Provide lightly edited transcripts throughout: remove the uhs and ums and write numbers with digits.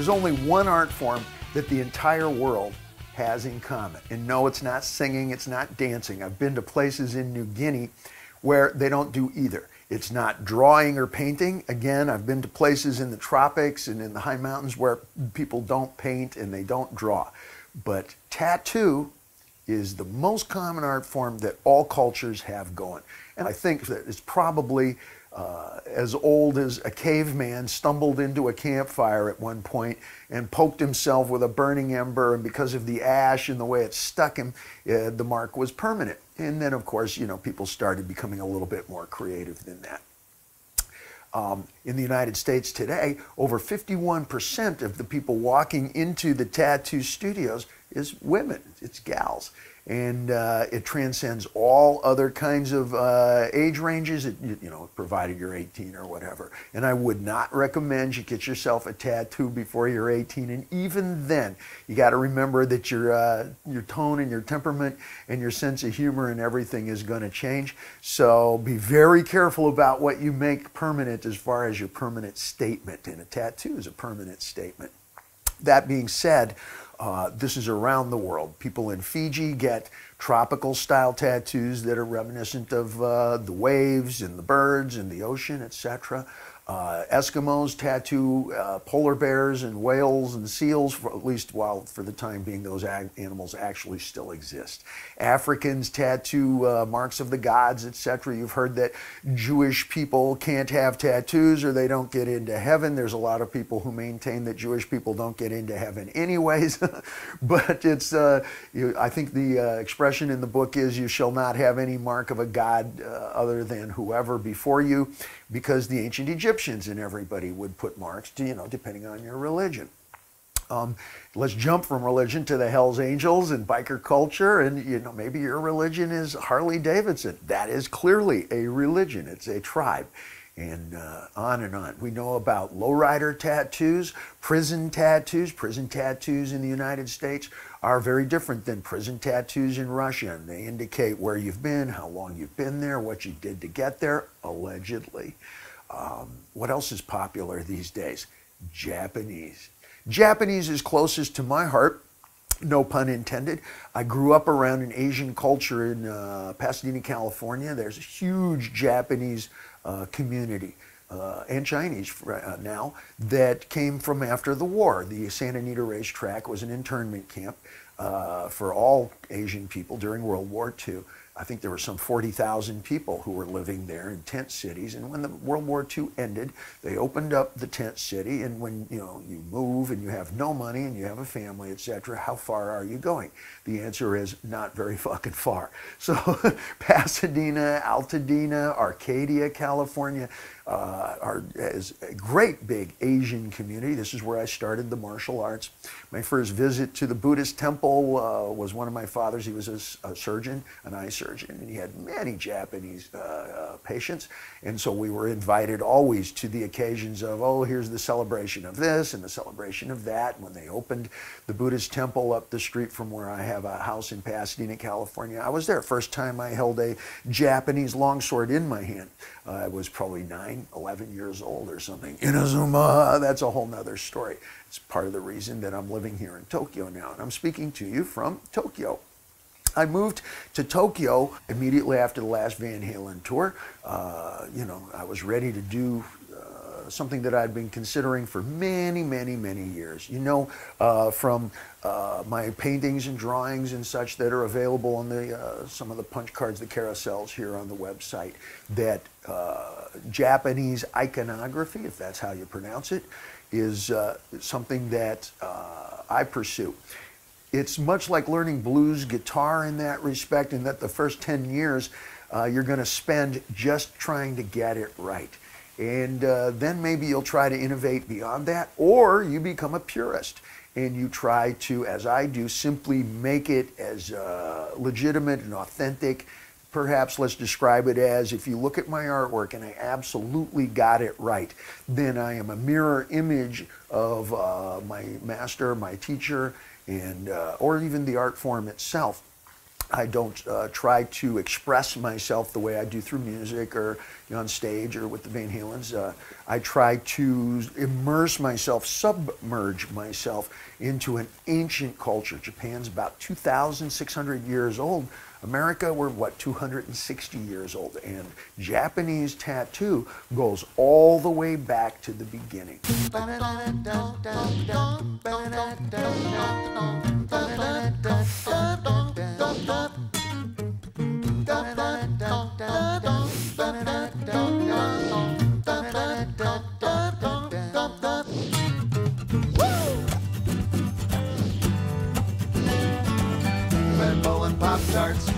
There's only one art form that the entire world has in common. And no, it's not singing, it's not dancing. I've been to places in New Guinea where they don't do either. It's not drawing or painting. Again, I've been to places in the tropics and in the high mountains where people don't paint and they don't draw. But tattoo is the most common art form that all cultures have going. And I think that it's probably as old as a caveman stumbled into a campfire at one point and poked himself with a burning ember, and because of the ash and the way it stuck him, the mark was permanent. And then, of course, people started becoming a little bit more creative than that. In the United States today, over 51% of the people walking into the tattoo studios is women, it's gals. And it transcends all other kinds of age ranges, provided you're 18 or whatever. And I would not recommend you get yourself a tattoo before you're 18. And even then, you got to remember that your tone and your temperament and your sense of humor and everything is going to change. So be very careful about what you make permanent as far as your permanent statement. And a tattoo is a permanent statement. That being said, this is around the world. People in Fiji get tropical style tattoos that are reminiscent of the waves and the birds and the ocean, etc. Eskimos tattoo polar bears and whales and seals, at least while for the time being those animals actually still exist. Africans tattoo marks of the gods, etc. You've heard that Jewish people can't have tattoos or they don't get into heaven. There's a lot of people who maintain that Jewish people don't get into heaven anyways. But it's, I think the expression in the book is, you shall not have any mark of a god other than whoever before you, because the ancient Egyptians and everybody would put marks, depending on your religion. Let's jump from religion to the Hells Angels and biker culture, and maybe your religion is Harley Davidson. That is clearly a religion. It's a tribe. And on and on. We know about lowrider tattoos, prison tattoos. Prison tattoos in the United States are very different than prison tattoos in Russia. And they indicate where you've been, how long you've been there, what you did to get there, allegedly. What else is popular these days? Japanese. Japanese is closest to my heart. No pun intended. I grew up around an Asian culture in Pasadena, California. There's a huge Japanese community and Chinese now that came from after the war. The Santa Anita racetrack was an internment camp for all Asian people during World War II. I think there were some 40,000 people who were living there in tent cities. And when the World War II ended, they opened up the tent city. And when you move and you have no money and you have a family, etc., how far are you going? The answer is not very fucking far. So Pasadena, Altadena, Arcadia, California is a great big Asian community. This is where I started the martial arts. My first visit to the Buddhist temple was one of my father's. He was a surgeon, an eye surgeon, and he had many Japanese patients. And so we were invited always to the occasions of, oh, here's the celebration of this and the celebration of that. And when they opened the Buddhist temple up the street from where I have a house in Pasadena, California, I was there. First time I held a Japanese longsword in my hand. I was probably 9, 11 years old or something. Inazuma, that's a whole nother story. It's part of the reason that I'm living here in Tokyo now, and I'm speaking to you from Tokyo. I moved to Tokyo immediately after the last Van Halen tour. I was ready to do something that I'd been considering for many, many, many years. From my paintings and drawings and such that are available on some of the punch cards, the carousels here on the website, that Japanese iconography, if that's how you pronounce it, is something that I pursue. It's much like learning blues guitar in that respect, in that the first 10 years you're going to spend just trying to get it right. And then maybe you'll try to innovate beyond that, or you become a purist and you try to, as I do, simply make it as legitimate and authentic. Perhaps let's describe it as, if you look at my artwork and I absolutely got it right, then I am a mirror image of my master, my teacher, and or even the art form itself. I don't try to express myself the way I do through music or on stage or with the Van Halens. I try to immerse myself, submerge myself into an ancient culture. Japan's about 2,600 years old. America, we're what, 260 years old. And Japanese tattoo goes all the way back to the beginning. Red Bull and Pop-Tarts.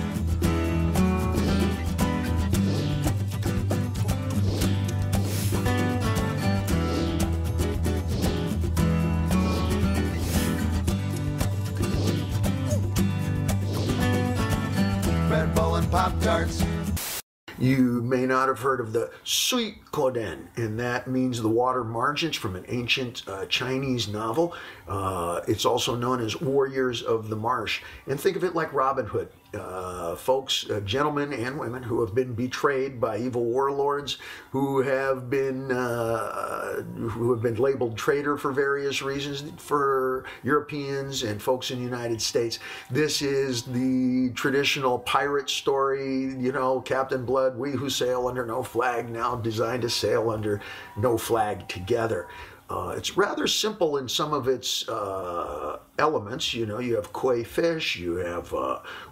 Red Bull and Pop-Tarts. You may not have heard of the Suikoden, and that means the water margins from an ancient Chinese novel. It's also known as Warriors of the Marsh. And think of it like Robin Hood. Folks, gentlemen and women who have been betrayed by evil warlords, who have been labeled traitor for various reasons for Europeans and folks in the United States. This is the traditional pirate story, you know, Captain Blood, we who sail under no flag, now designed to sail under no flag together. It's rather simple in some of its elements. You know, you have koi fish, you have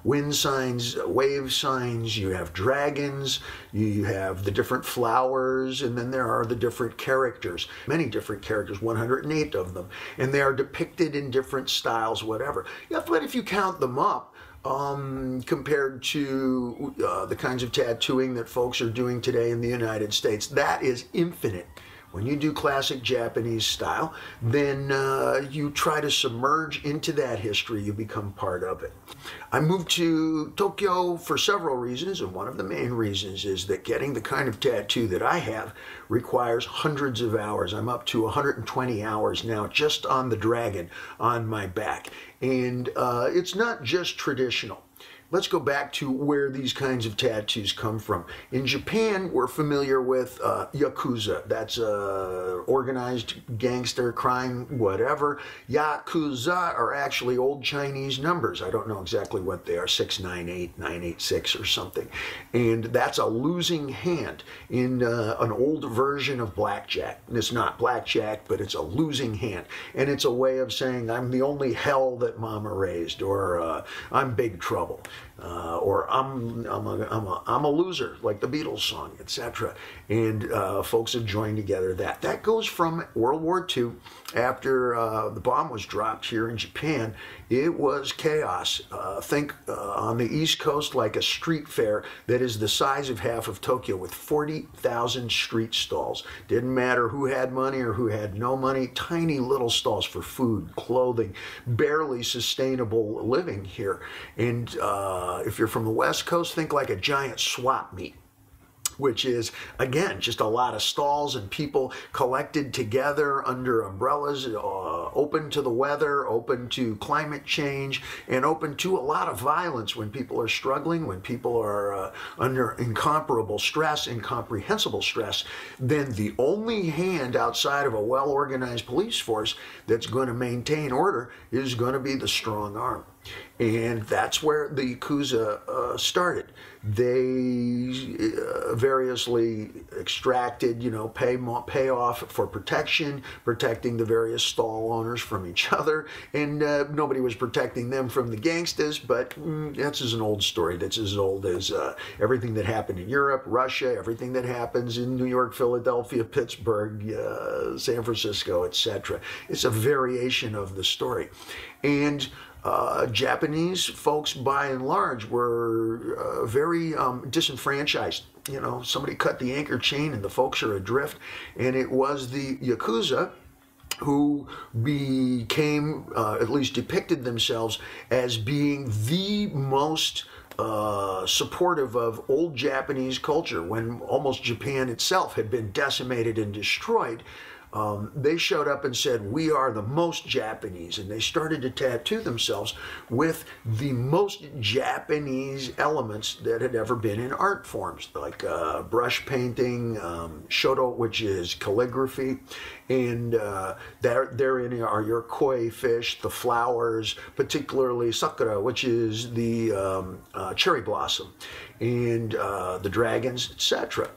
wind signs, wave signs, you have dragons, you have the different flowers, and then there are the different characters, many different characters, 108 of them, and they are depicted in different styles, whatever. Yeah, but if you count them up, compared to the kinds of tattooing that folks are doing today in the United States, that is infinite. When you do classic Japanese style, then you try to submerge into that history, you become part of it. I moved to Tokyo for several reasons, and one of the main reasons is that getting the kind of tattoo that I have requires hundreds of hours. I'm up to 120 hours now just on the dragon on my back. And it's not just traditional. Let's go back to where these kinds of tattoos come from. In Japan, we're familiar with Yakuza. That's organized gangster crime, whatever. Yakuza are actually old Chinese numbers. I don't know exactly what they are, 698, 986 or something. And that's a losing hand in an old version of blackjack. And it's not blackjack, but it's a losing hand. And it's a way of saying, I'm the only hell that mama raised, or I'm big trouble. Or I'm a loser, like the Beatles song, etc. And folks have joined together that. That goes from World War II, after the bomb was dropped here in Japan. It was chaos. Think on the East Coast like a street fair that is the size of half of Tokyo, with 40,000 street stalls. Didn't matter who had money or who had no money, tiny little stalls for food, clothing, barely sustainable living here. And if you're from the West Coast, think like a giant swap meet, which is, again, just a lot of stalls and people collected together under umbrellas, open to the weather, open to climate change, and open to a lot of violence when people are struggling, when people are under incomparable stress, incomprehensible stress. Then the only hand outside of a well-organized police force that's going to maintain order is going to be the strong arm. And that's where the Yakuza started. They variously extracted, you know, pay off for protection, protecting the various stall owners from each other, and nobody was protecting them from the gangsters, but that's an old story. That's as old as everything that happened in Europe, Russia, everything that happens in New York, Philadelphia, Pittsburgh, San Francisco, etc. It's a variation of the story. And Japanese folks, by and large, were very disenfranchised. You know, somebody cut the anchor chain and the folks are adrift. And it was the Yakuza who became, at least depicted themselves as being the most supportive of old Japanese culture, when almost Japan itself had been decimated and destroyed. They showed up and said, we are the most Japanese, and they started to tattoo themselves with the most Japanese elements that had ever been in art forms, like brush painting, shoto, which is calligraphy, and therein are your koi fish, the flowers, particularly sakura, which is the cherry blossom, and the dragons, etc.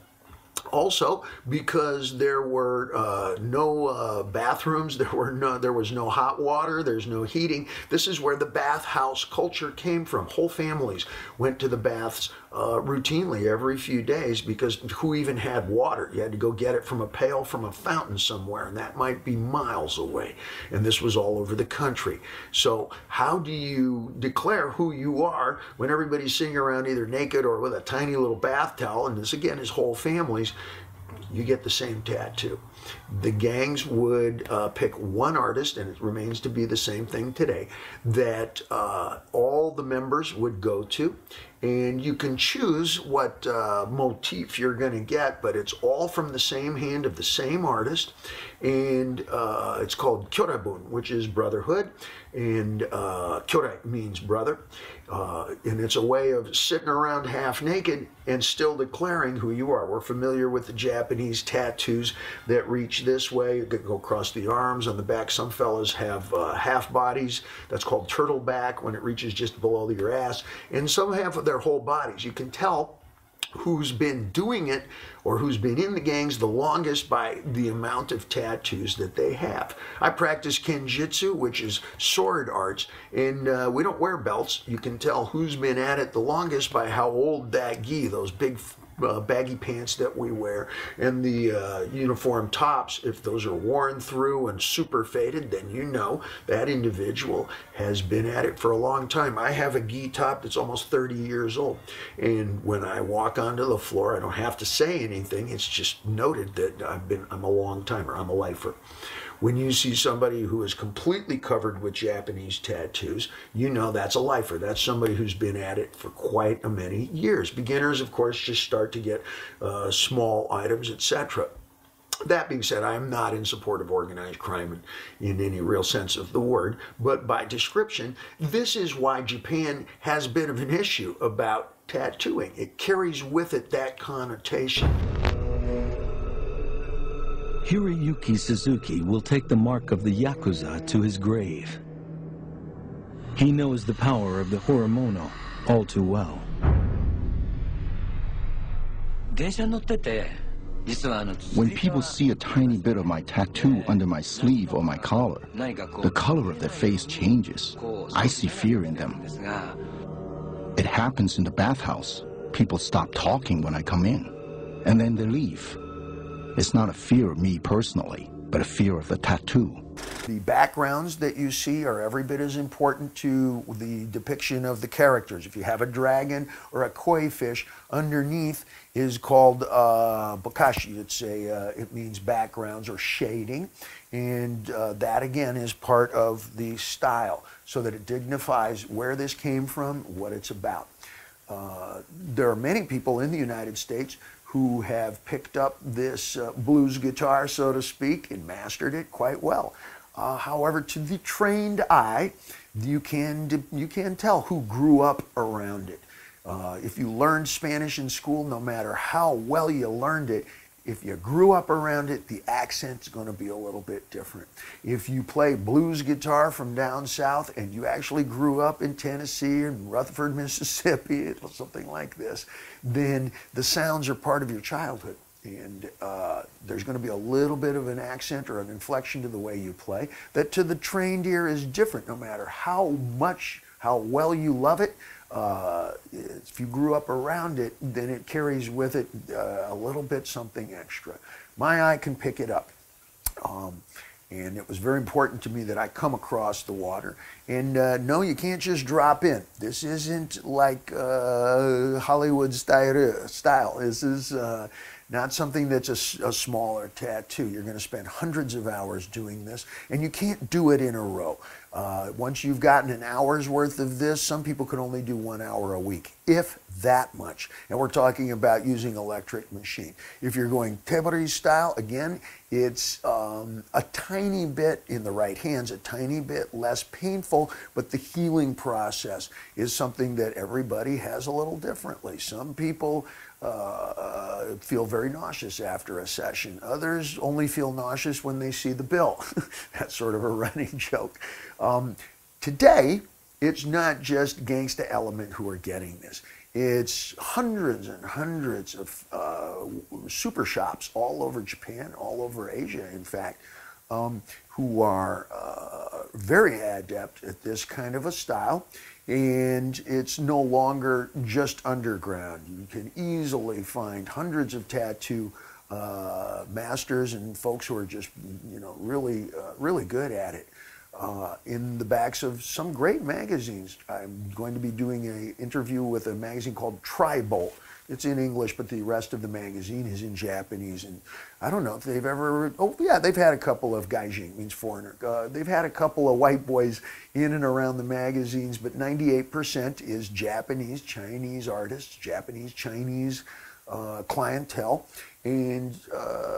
Also, because there were no bathrooms, there was no hot water, there's no heating. This is where the bathhouse culture came from. Whole families went to the baths routinely every few days, because who even had water? You had to go get it from a pail from a fountain somewhere, and that might be miles away. And this was all over the country. So how do you declare who you are when everybody's sitting around either naked or with a tiny little bath towel? And this again is whole families. You get the same tattoo. The gangs would pick one artist, and it remains to be the same thing today, that all the members would go to, and you can choose what motif you're going to get, but it's all from the same hand of the same artist, and it's called kyorabun, which is brotherhood, and kyore means brother, and it's a way of sitting around half naked and still declaring who you are. We're familiar with the Japanese tattoos that reach this way, you go across the arms, on the back. Some fellas have half bodies, that's called turtle back, when it reaches just below your ass, and some have their whole bodies. You can tell who's been doing it or who's been in the gangs the longest by the amount of tattoos that they have. I practice kenjutsu, which is sword arts, and we don't wear belts. You can tell who's been at it the longest by how old that gi, those big baggy pants that we wear, and the uniform tops, if those are worn through and super faded, then you know that individual has been at it for a long time. I have a gi top that's almost 30 years old, and when I walk onto the floor, I don't have to say anything. It's just noted that I'm a long timer, I'm a lifer. When you see somebody who is completely covered with Japanese tattoos, you know that's a lifer. That's somebody who's been at it for quite a many years. Beginners, of course, just start to get small items, etc. That being said, I am not in support of organized crime in any real sense of the word, but by description, this is why Japan has a bit of an issue about tattooing. It carries with it that connotation. Hiroyuki Suzuki will take the mark of the Yakuza to his grave. He knows the power of the Horomono all too well. When people see a tiny bit of my tattoo under my sleeve or my collar, the color of their face changes. I see fear in them. It happens in the bathhouse. People stop talking when I come in, and then they leave. It's not a fear of me personally, but a fear of the tattoo. The backgrounds that you see are every bit as important to the depiction of the characters. If you have a dragon or a koi fish, underneath is called bokashi. It means backgrounds or shading, and that again is part of the style, so that it dignifies where this came from, what it's about. There are many people in the United States who have picked up this blues guitar, so to speak, and mastered it quite well. However, to the trained eye, you can tell who grew up around it. If you learned Spanish in school, no matter how well you learned it, if you grew up around it, the accent's going to be a little bit different. If you play blues guitar from down south and you actually grew up in Tennessee and Rutherford, Mississippi, something like this, then the sounds are part of your childhood. And there's going to be a little bit of an accent or an inflection to the way you play that to the trained ear is different, no matter how well you love it. If you grew up around it, then it carries with it a little bit something extra. My eye can pick it up. And it was very important to me that I come across the water. And no, you can't just drop in. This isn't like Hollywood style. This is not something that's a smaller tattoo. You're going to spend hundreds of hours doing this, and you can't do it in a row. Once you've gotten an hour's worth of this, some people can only do 1 hour a week, if that much. And we're talking about using electric machine. If you're going tebari style, again, it's a tiny bit in the right hands, a tiny bit less painful, but the healing process is something that everybody has a little differently. Some people feel very nauseous after a session. Others only feel nauseous when they see the bill. That's sort of a running joke. Today, it's not just Gangsta Element who are getting this. It's hundreds and hundreds of super shops all over Japan, all over Asia, in fact, who are very adept at this kind of a style. And it's no longer just underground. You can easily find hundreds of tattoo masters and folks who are just, really good at it. In the backs of some great magazines. I'm going to be doing an interview with a magazine called Tribolt. It's in English, but the rest of the magazine is in Japanese. And I don't know if they've ever, they've had a couple of gaijin, means foreigner. They've had a couple of white boys in and around the magazines, but 98% is Japanese, Chinese artists, Japanese, Chinese clientele. And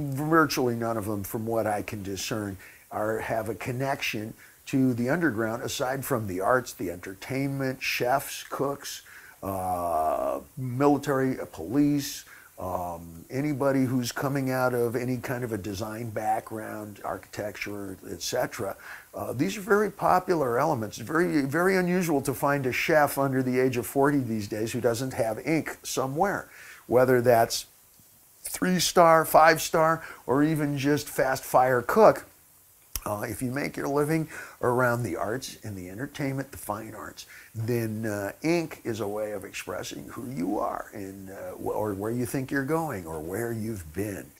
virtually none of them, from what I can discern, have a connection to the underground, aside from the arts, the entertainment, chefs, cooks, military, police, anybody who's coming out of any kind of a design background, architecture, etc. These are very popular elements. It's very, very unusual to find a chef under the age of 40 these days who doesn't have ink somewhere, whether that's 3-star, 5-star, or even just fast fire cook. If you make your living around the arts and the entertainment, the fine arts, then ink is a way of expressing who you are and or where you think you're going or where you've been.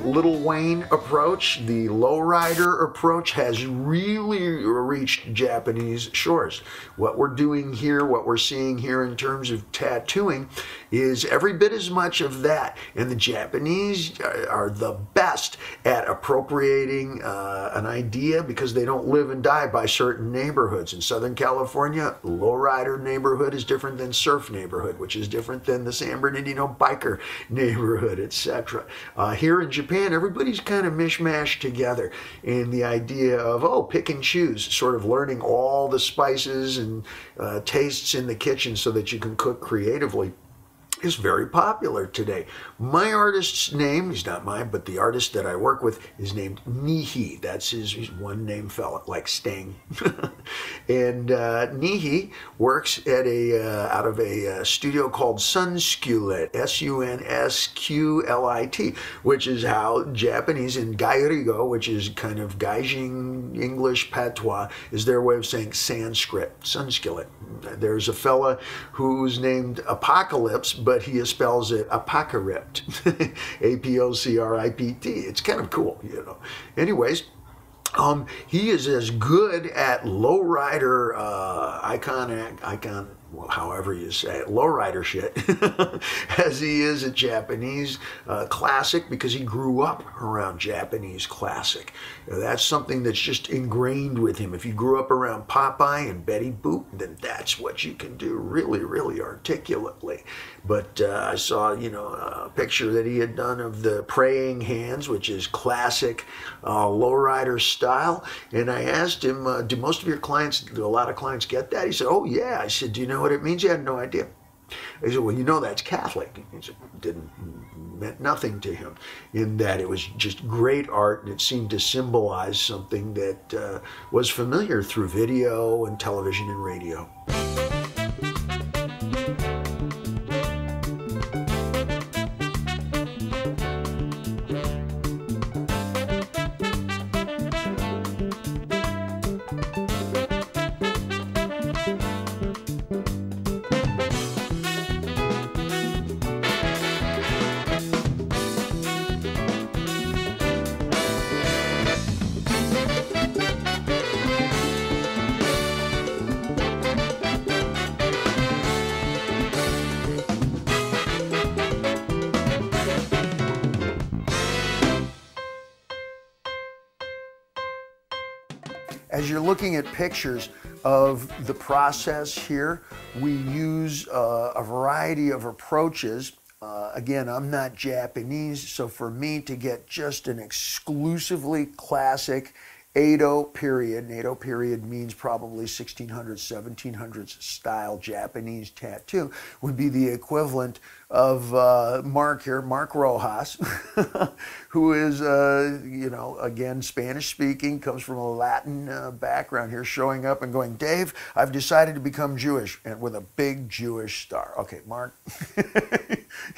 Little Wayne approach, the lowrider approach, has really reached Japanese shores. What we're doing here, what we're seeing here in terms of tattooing, is every bit as much of that. And the Japanese are the best at appropriating an idea because they don't live and die by certain neighborhoods. In Southern California, lowrider neighborhood is different than surf neighborhood, which is different than the San Bernardino biker neighborhood, etc. Here in Japan, everybody's kind of mishmashed together in the idea of, pick and choose, sort of learning all the spices and tastes in the kitchen so that you can cook creatively, is very popular today. My artist's name, he's not mine, but the artist that I work with is named Nihi. That's he's one name fella, like Sting. And Nihi works at out of a studio called Sunsqulit, Sunsqulit, which is how Japanese in Gairigo, which is kind of Gaijin English patois, is their way of saying Sanskrit, Sunsqulit. There's a fella who's named Apocalypse, but he spells it Apocrypt, A-P-O-C-R-I-P-T. It's kind of cool, Anyways, he is as good at lowrider icon, however you say it, lowrider shit, as he is a Japanese classic, because he grew up around Japanese classic. That's something that's just ingrained with him. If you grew up around Popeye and Betty Boop, then that's what you can do really, really articulately. But I saw, a picture that he had done of the praying hands, which is classic lowrider style. And I asked him, do most of your clients, do a lot of clients get that? He said, oh yeah. I said, do you know what it means? He had no idea. He said, well, that's Catholic. He said, didn't meant nothing to him, in that it was just great art and it seemed to symbolize something that was familiar through video and television and radio. As you're looking at pictures of the process here, we use a variety of approaches. Again, I'm not Japanese, so for me to get just an exclusively classic Edo period, and Edo period means probably 1600s, 1700s style Japanese tattoo, would be the equivalent of Mark here, Mark Rojas, who is, you know, again, Spanish speaking, comes from a Latin background here, showing up and going, Dave, I've decided to become Jewish, and with a big Jewish star. Okay, Mark,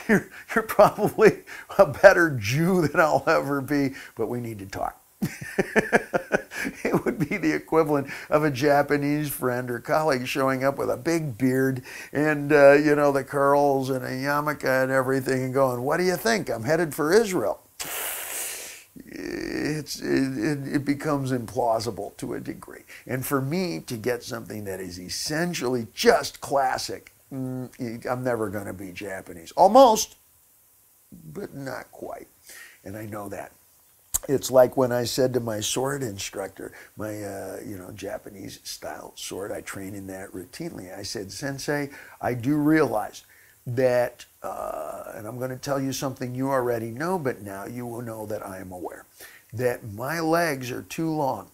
you're probably a better Jew than I'll ever be, but we need to talk. It would be the equivalent of a Japanese friend or colleague showing up with a big beard and, you know, the curls and a yarmulke and everything and going, what do you think? I'm headed for Israel. It becomes implausible to a degree. And for me to get something that is essentially just classic, I'm never going to be Japanese. Almost, but not quite. And I know that. It's like when I said to my sword instructor, my you know, Japanese style sword, I train in that routinely. I said, Sensei, I do realize that, and I'm going to tell you something you already know, but now you will know that I am aware, that my legs are too long,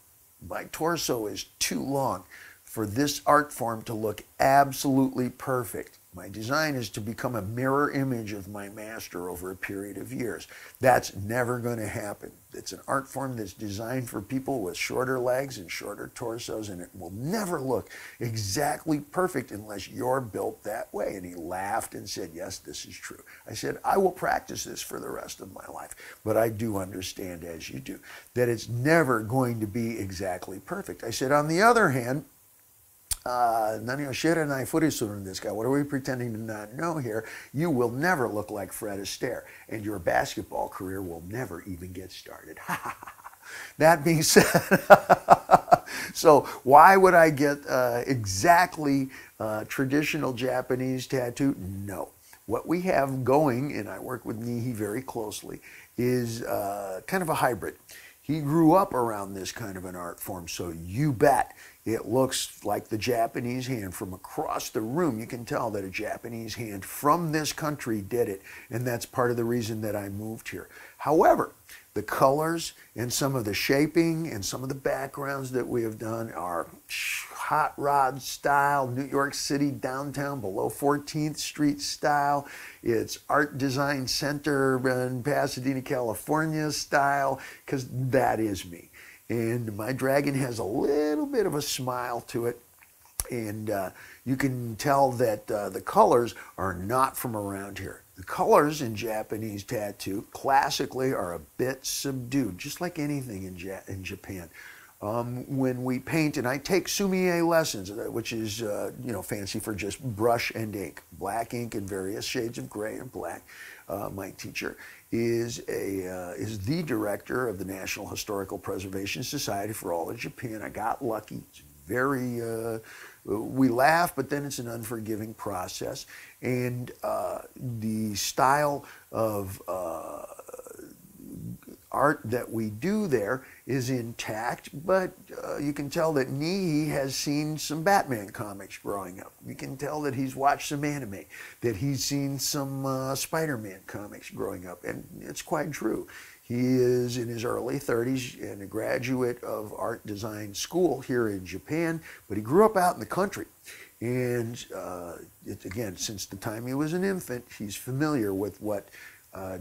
my torso is too long for this art form to look absolutely perfect. My design is to become a mirror image of my master over a period of years. That's never going to happen. It's an art form that's designed for people with shorter legs and shorter torsos, and it will never look exactly perfect unless you're built that way. And he laughed and said, yes, this is true. I said, I will practice this for the rest of my life, but I do understand, as you do, that it's never going to be exactly perfect. I said, on the other hand, what are we pretending to not know here? You will never look like Fred Astaire, and your basketball career will never even get started. That being said, so why would I get exactly traditional Japanese tattoo? No. What we have going, and I work with Nihi very closely, is kind of a hybrid. He grew up around this kind of an art form, so you bet it looks like the Japanese hand. From across the room, you can tell that a Japanese hand from this country did it, and that's part of the reason that I moved here. However, the colors and some of the shaping and some of the backgrounds that we have done are hot rod style, New York City downtown below 14th Street style. It's Art Design Center in Pasadena, California style, because that is me. And my dragon has a little bit of a smile to it. And you can tell that the colors are not from around here. The colors in Japanese tattoo classically are a bit subdued, just like anything in Japan. When we paint, and I take sumie lessons, which is you know, fancy for just brush and ink, black ink in various shades of gray and black. My teacher is the director of the National Historical Preservation Society for all of Japan. I got lucky. It's very we laugh, but then it's an unforgiving process. And the style of art that we do there is intact, but you can tell that Nihi has seen some Batman comics growing up. You can tell that he's watched some anime, that he's seen some Spider-Man comics growing up, and it's quite true. He is in his early 30s and a graduate of art design school here in Japan, but he grew up out in the country. And again, since the time he was an infant, he's familiar with what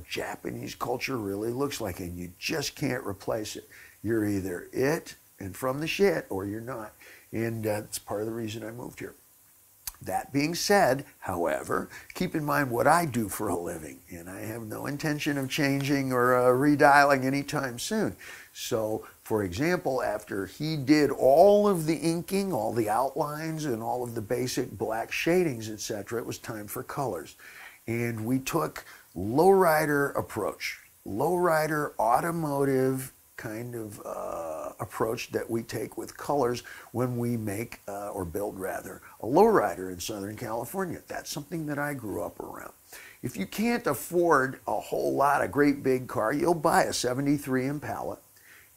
Japanese culture really looks like, and you just can't replace it. You're either it and from the shit, or you're not. And that's part of the reason I moved here. That being said, however, keep in mind what I do for a living, and I have no intention of changing or redialing anytime soon. So, for example, after he did all of the inking, all the outlines, and all of the basic black shadings, etc., it was time for colors. And we took lowrider approach, lowrider automotive kind of approach that we take with colors when we make, or build rather, a lowrider in Southern California. That's something that I grew up around. If you can't afford a whole lot of great big car, you'll buy a 73 Impala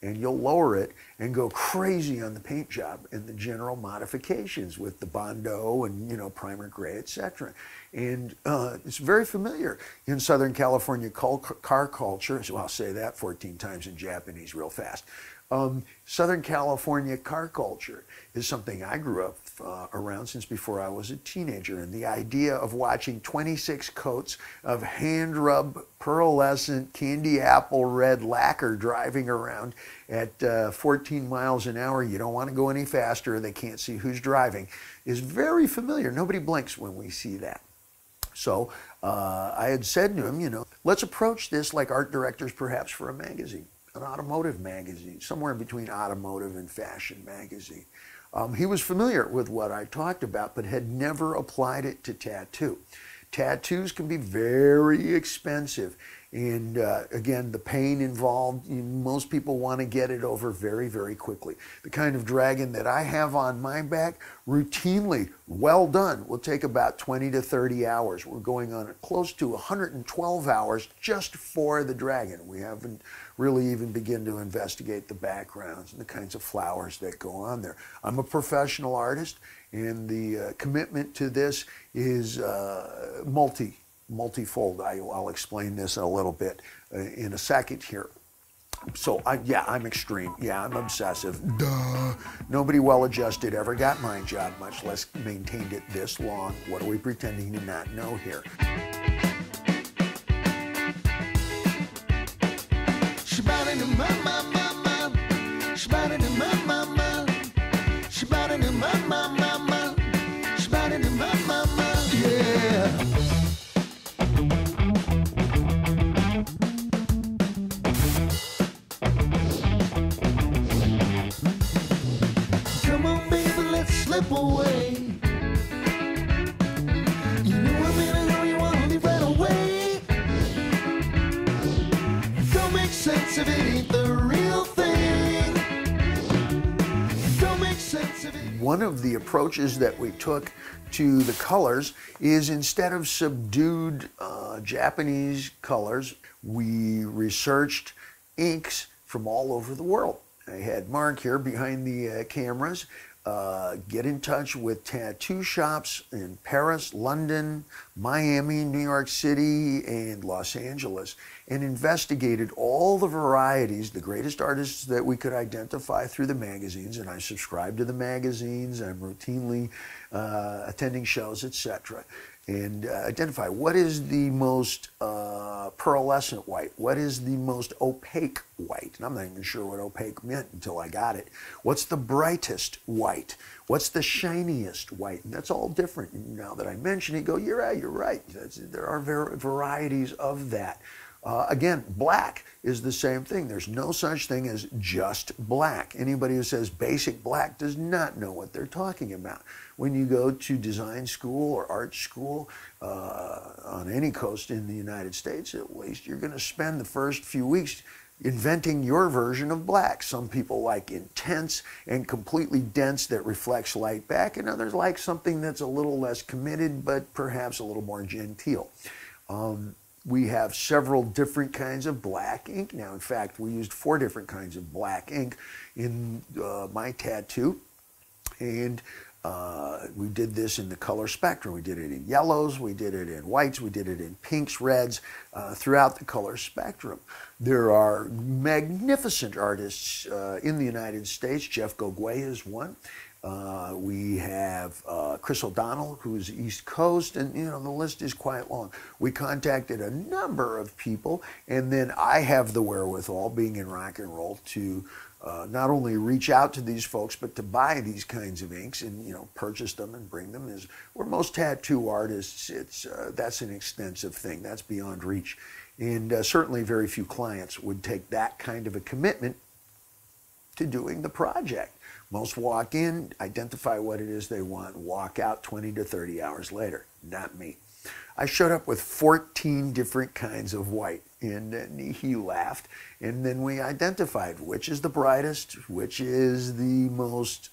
and you'll lower it and go crazy on the paint job and the general modifications with the Bondo and, you know, primer gray, etc. And it's very familiar in Southern California car culture. So I'll say that 14 times in Japanese real fast. Southern California car culture is something I grew up around since before I was a teenager. And the idea of watching 26 coats of hand-rub, pearlescent, candy apple red lacquer driving around at 14 miles an hour, you don't want to go any faster, they can't see who's driving, is very familiar. Nobody blinks when we see that. So I had said to him, you know, let's approach this like art directors perhaps for a magazine, an automotive magazine, somewhere in between automotive and fashion magazine. He was familiar with what I talked about, but had never applied it to tattoo. Tattoos can be very expensive. And again, the pain involved, most people want to get it over very, very quickly. The kind of dragon that I have on my back, routinely, well done, will take about 20 to 30 hours. We're going on close to 112 hours just for the dragon. We haven't really even begun to investigate the backgrounds and the kinds of flowers that go on there. I'm a professional artist, and the commitment to this is multifold. I'll explain this a little bit in a second here. So, yeah, I'm extreme. Yeah, I'm obsessive. Duh. Nobody well-adjusted ever got my job, much less maintained it this long. What are we pretending to not know here? Slip away. You know I'm in a hurry, you want to leave right away. Don't make sense if it ain't the real thing. Don't make sense if it. One of the approaches that we took to the colors is, instead of subdued Japanese colors, we researched inks from all over the world. I had Mark here behind the cameras get in touch with tattoo shops in Paris, London, Miami, New York City, and Los Angeles, and investigated all the varieties, the greatest artists that we could identify through the magazines. And I subscribe to the magazines. I'm routinely attending shows, etc. And identify what is the most pearlescent white, what is the most opaque white, and I'm not even sure what opaque meant until I got it. What's the brightest white? What's the shiniest white? And that's all different. And now that I mention it, go, you're right. There are varieties of that. Again, black is the same thing. There's no such thing as just black. Anybody who says basic black does not know what they're talking about. When you go to design school or art school on any coast in the United States, at least, you're going to spend the first few weeks inventing your version of black. Some people like intense and completely dense that reflects light back, and others like something that's a little less committed but perhaps a little more genteel. We have several different kinds of black ink now. In fact, we used 4 different kinds of black ink in my tattoo, and we did this in the color spectrum. We did it in yellows, we did it in whites, we did it in pinks, reds, throughout the color spectrum. There are magnificent artists in the United States. Jeff Gogwe is one. We have have Chris O'Donnell, who's East Coast, and you know the list is quite long. We contacted a number of people, and then I have the wherewithal, being in rock and roll, to not only reach out to these folks, but to buy these kinds of inks and you know purchase them and bring them. Is where most tattoo artists, that's an extensive thing. That's beyond reach, and certainly very few clients would take that kind of a commitment to doing the project. Most walk in, identify what it is they want, walk out 20 to 30 hours later. Not me. I showed up with 14 different kinds of white, and he laughed. And then we identified which is the brightest, which is the most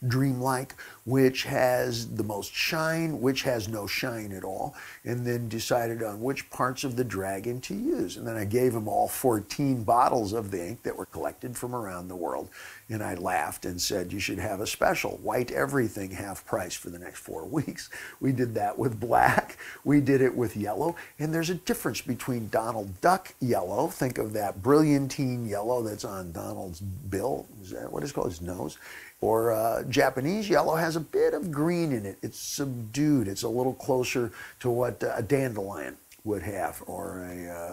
dreamlike, which has the most shine, which has no shine at all, and then decided on which parts of the dragon to use. And then I gave him all 14 bottles of the ink that were collected from around the world. And I laughed and said, you should have a special, white everything, half price for the next 4 weeks. We did that with black. We did it with yellow. And there's a difference between Donald Duck yellow. Think of that brilliantine yellow that's on Donald's bill. Is that what it's called? His nose. Or Japanese yellow has a bit of green in it. It's subdued. It's a little closer to what a dandelion would have, or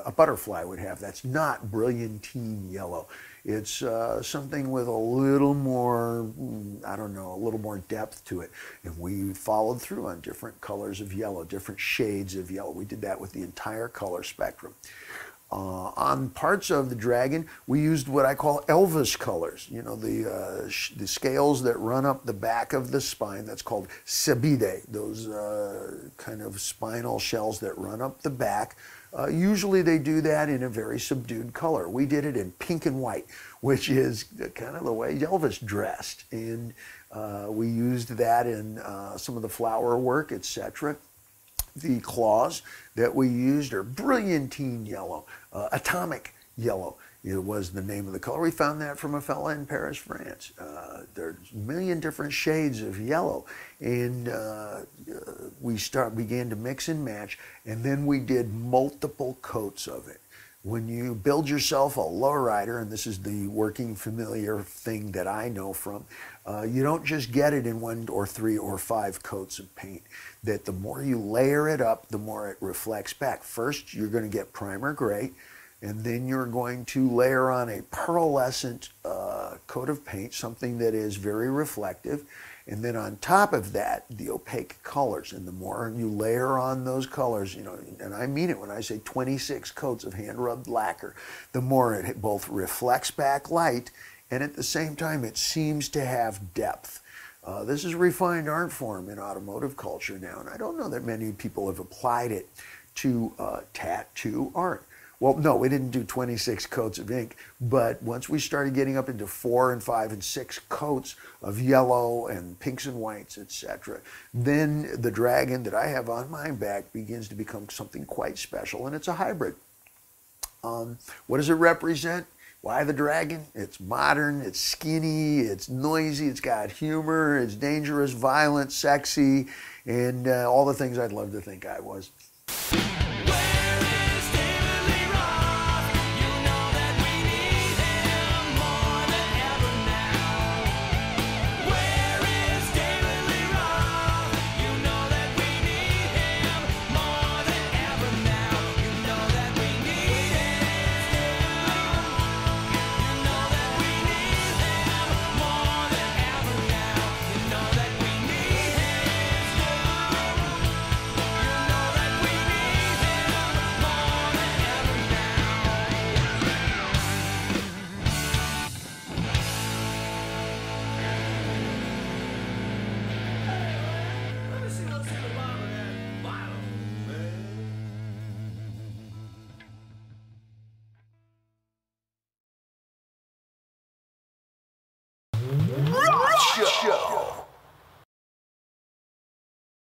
a butterfly would have. That's not brilliantine yellow. It's something with a little more, I don't know, a little more depth to it. And we followed through on different colors of yellow, different shades of yellow. We did that with the entire color spectrum. On parts of the dragon, we used what I call Elvis colors. You know, the scales that run up the back of the spine, that's called sebide, those kind of spinal shells that run up the back. Usually they do that in a very subdued color. We did it in pink and white, which is kind of the way Elvis dressed. And we used that in some of the flower work, etc. The claws that we used are brilliantine yellow, atomic yellow. It was the name of the color. We found that from a fella in Paris, France. There's a million different shades of yellow, and we began to mix and match, and then we did multiple coats of it. When you build yourself a lowrider, and this is the working familiar thing that I know from, you don't just get it in 1 or 3 or 5 coats of paint. That the more you layer it up, the more it reflects back. First, you're going to get primer gray, and then you're going to layer on a pearlescent coat of paint, something that is very reflective. And then on top of that, the opaque colors. And the more you layer on those colors, you know, and I mean it when I say 26 coats of hand-rubbed lacquer, the more it both reflects back light, and at the same time, it seems to have depth. This is a refined art form in automotive culture now, and I don't know that many people have applied it to tattoo art. Well, no, we didn't do 26 coats of ink, but once we started getting up into 4 and 5 and 6 coats of yellow and pinks and whites, etc., then the dragon that I have on my back begins to become something quite special, and it's a hybrid. What does it represent? Why the dragon? It's modern, it's skinny, it's noisy, it's got humor, it's dangerous, violent, sexy, and all the things I'd love to think I was. Show.